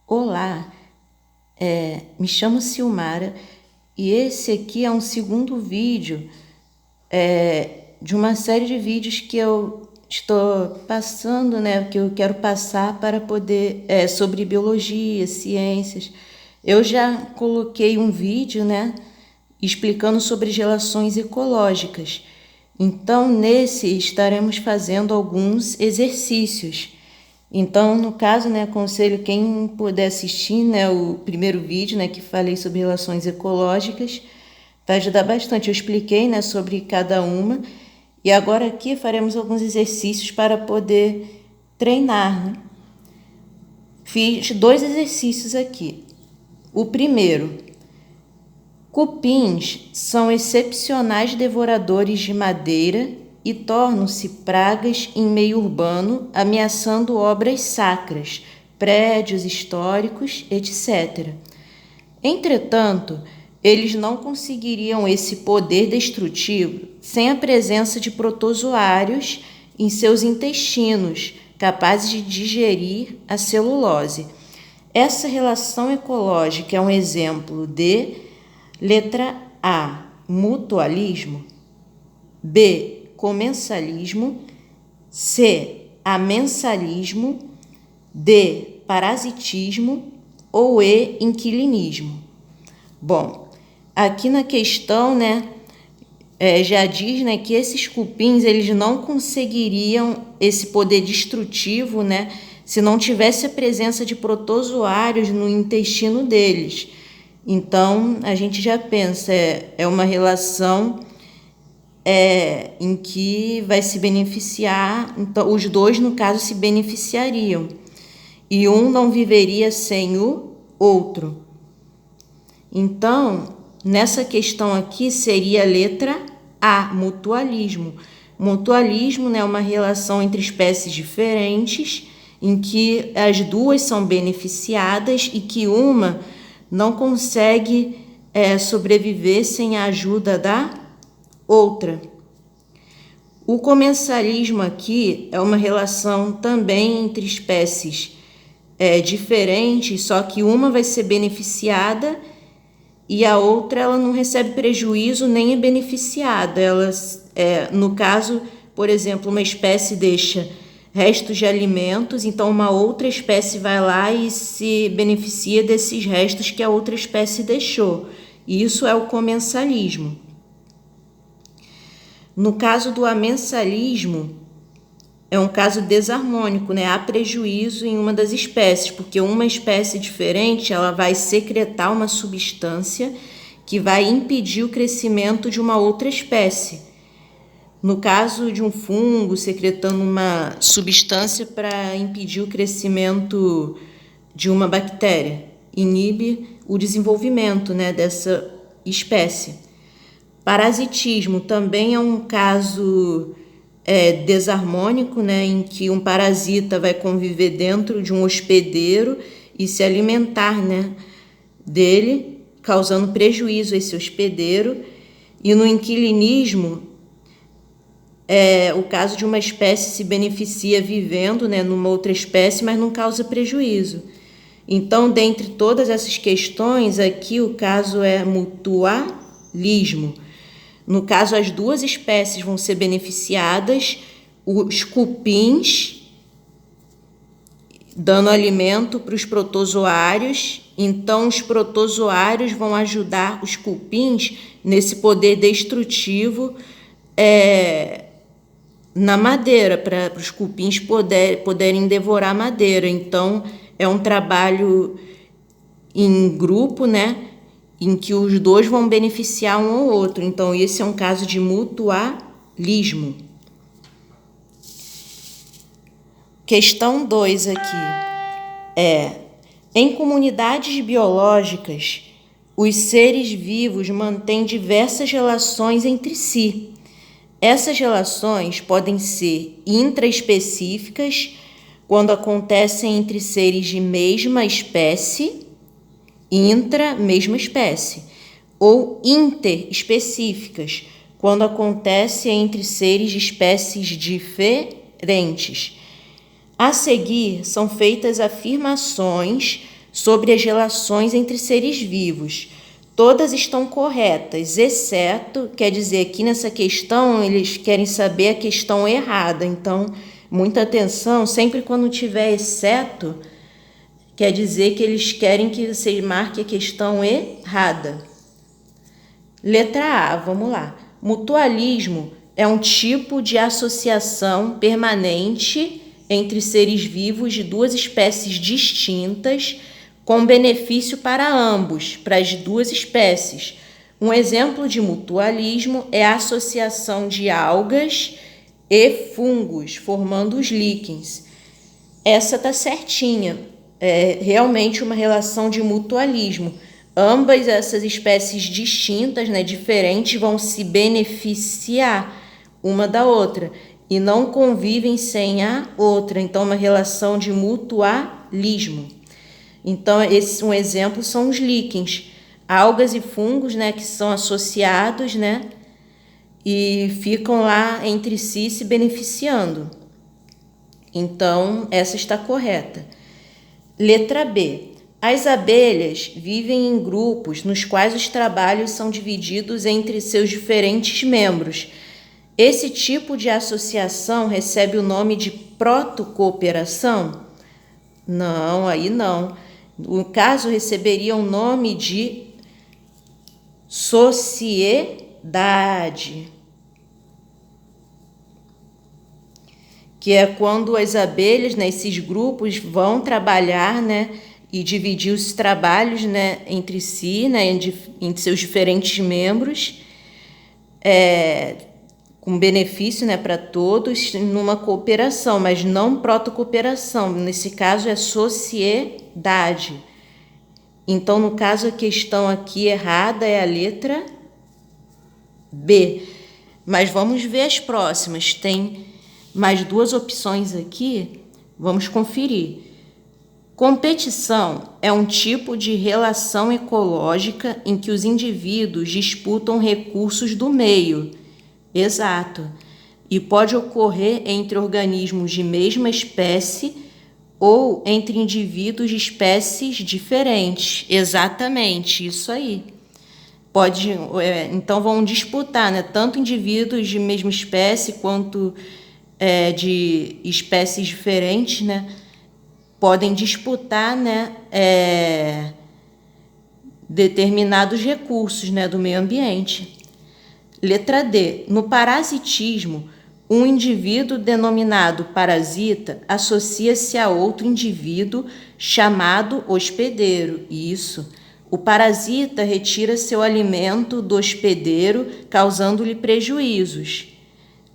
Olá, me chamo Silmara e esse aqui é um segundo vídeo de uma série de vídeos que eu estou passando, né, que eu quero passar para poder, sobre biologia, ciências. Eu já coloquei um vídeo, né, explicando sobre as relações ecológicas. Então, nesse estaremos fazendo alguns exercícios. Então, no caso, né, aconselho quem puder assistir, né, o primeiro vídeo, né, que falei sobre relações ecológicas, vai ajudar bastante. Eu expliquei, né, sobre cada uma e agora aqui faremos alguns exercícios para poder treinar, né? Fiz 2 exercícios aqui. O primeiro: cupins são excepcionais devoradores de madeira e tornam-se pragas em meio urbano, ameaçando obras sacras, prédios históricos, etc. Entretanto, eles não conseguiriam esse poder destrutivo sem a presença de protozoários em seus intestinos, capazes de digerir a celulose. Essa relação ecológica é um exemplo de letra A, mutualismo; B, comensalismo; C, amensalismo; D, parasitismo; ou E, inquilinismo. Bom, aqui na questão, né, já diz, né, que esses cupins eles não conseguiriam esse poder destrutivo, né, se não tivesse a presença de protozoários no intestino deles. Então, a gente já pensa, é uma relação em que vai se beneficiar, então, os dois, no caso, se beneficiariam. E um não viveria sem o outro. Então, nessa questão aqui seria a letra A, mutualismo. Mutualismo, né, é uma relação entre espécies diferentes, em que as duas são beneficiadas e que uma não consegue sobreviver sem a ajuda da outra. O comensalismo aqui é uma relação também entre espécies diferentes, só que uma vai ser beneficiada e a outra ela não recebe prejuízo nem é beneficiada. No caso, por exemplo, uma espécie deixa restos de alimentos, então uma outra espécie vai lá e se beneficia desses restos que a outra espécie deixou. Isso é o comensalismo. No caso do amensalismo, é um caso desarmônico, né? Há prejuízo em uma das espécies, porque uma espécie diferente ela vai secretar uma substância que vai impedir o crescimento de uma outra espécie. No caso de um fungo secretando uma substância para impedir o crescimento de uma bactéria, inibe o desenvolvimento, né, dessa espécie. Parasitismo também é um caso desarmônico, né, em que um parasita vai conviver dentro de um hospedeiro e se alimentar, né, dele, causando prejuízo a esse hospedeiro. E no inquilinismo, o caso de uma espécie se beneficia vivendo, né, numa outra espécie, mas não causa prejuízo. Então, dentre todas essas questões, aqui o caso é mutualismo. No caso, as duas espécies vão ser beneficiadas, os cupins dando alimento para os protozoários, então os protozoários vão ajudar os cupins nesse poder destrutivo na madeira, para os cupins poderem devorar a madeira. Então, é um trabalho em grupo, né, em que os dois vão beneficiar um ao outro. Então, esse é um caso de mutualismo. Questão 2 aqui. Em comunidades biológicas, os seres vivos mantêm diversas relações entre si. Essas relações podem ser intraespecíficas, quando acontecem entre seres de mesma espécie, mesma espécie, ou interespecíficas, quando acontece entre seres de espécies diferentes. A seguir, são feitas afirmações sobre as relações entre seres vivos. Todas estão corretas, exceto, quer dizer, aqui nessa questão eles querem saber a questão errada. Então, muita atenção, sempre quando tiver exceto, quer dizer que eles querem que você marque a questão errada. Letra A, vamos lá. Mutualismo é um tipo de associação permanente entre seres vivos de duas espécies distintas, com benefício para ambos, para as duas espécies. Um exemplo de mutualismo é a associação de algas e fungos, formando os líquens. Essa está certinha. É realmente uma relação de mutualismo. Ambas essas espécies distintas, né, diferentes, vão se beneficiar uma da outra e não convivem sem a outra. Então, uma relação de mutualismo. Então, um exemplo são os líquens, algas e fungos, né, que são associados, né, e ficam lá entre si se beneficiando. Então, essa está correta. Letra B. As abelhas vivem em grupos nos quais os trabalhos são divididos entre seus diferentes membros. Esse tipo de associação recebe o nome de protocooperação? Não, aí não. No caso, receberia o nome de sociedade, que é quando as abelhas, né, esses grupos, vão trabalhar, né, e dividir os trabalhos, né, entre si, né, entre seus diferentes membros, com benefício, né, para todos, numa cooperação, mas não protocooperação. Nesse caso, é sociedade. Então, no caso, a questão aqui errada é a letra B. Mas vamos ver as próximas. Tem mais duas opções aqui. Vamos conferir. Competição é um tipo de relação ecológica em que os indivíduos disputam recursos do meio. Exato. E pode ocorrer entre organismos de mesma espécie ou entre indivíduos de espécies diferentes. Exatamente, isso aí. Então vão disputar, né? Tanto indivíduos de mesma espécie quanto de espécies diferentes, né? Podem disputar, né? Determinados recursos, né? Do meio ambiente. Letra D. No parasitismo, um indivíduo denominado parasita associa-se a outro indivíduo chamado hospedeiro. Isso. O parasita retira seu alimento do hospedeiro, causando-lhe prejuízos.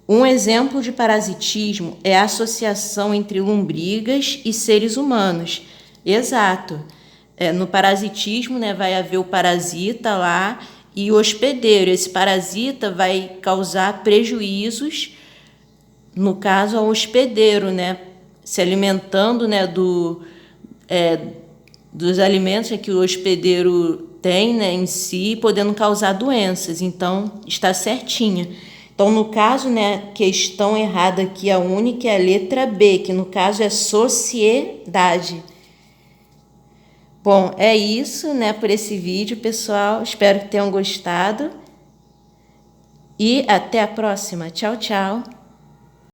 Um exemplo de parasitismo é a associação entre lombrigas e seres humanos. Exato. No parasitismo, né, vai haver o parasita lá e o hospedeiro. Esse parasita vai causar prejuízos, no caso, ao hospedeiro, né, se alimentando, né, dos alimentos que o hospedeiro tem, né, em si, podendo causar doenças. Então, está certinha. Então, no caso, né, questão errada aqui, a única é a letra B, que no caso é sociedade. Bom, é isso, né, por esse vídeo, pessoal. Espero que tenham gostado. E até a próxima. Tchau, tchau.